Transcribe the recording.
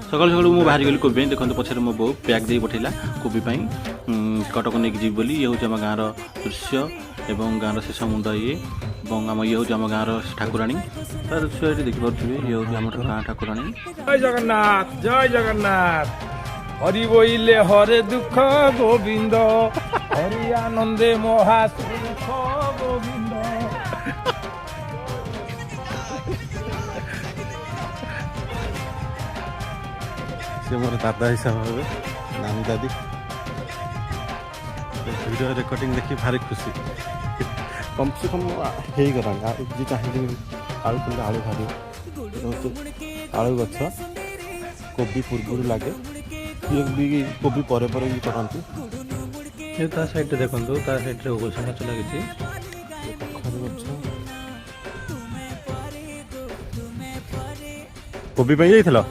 सकाल सकाल मुझे बाहरी गली कोबी देखो पछे मो बो पैक दे पठेला कोबी कटक नहीं जी बोली ये हूँ आम गाँव दृश्य एवं गाँव शेष मुंड ये आम ये हूँ आम गाँव ठाकुराणी तार दृश्य ये देखिपे ये हूँ आम गाँ ठाकुराणी। जय जगन्नाथ जय जगन्नाथ हरि बोले हरे दुख गोविंद हरि आनंदे महासुख गोविंद। से मोर दादा हिसाब हे नानी दादी वीडियो रिकॉर्डिंग देखी भारी खुशी कम से कम हो गला जी चाहिए आलू किलो आलू भारी आलू गछ कोबी पूर्व लगे ये भी कोबी पर भी करती ये ता साइड देखो ता साइड गछ गछ लगी कोबी पे जाइथिलो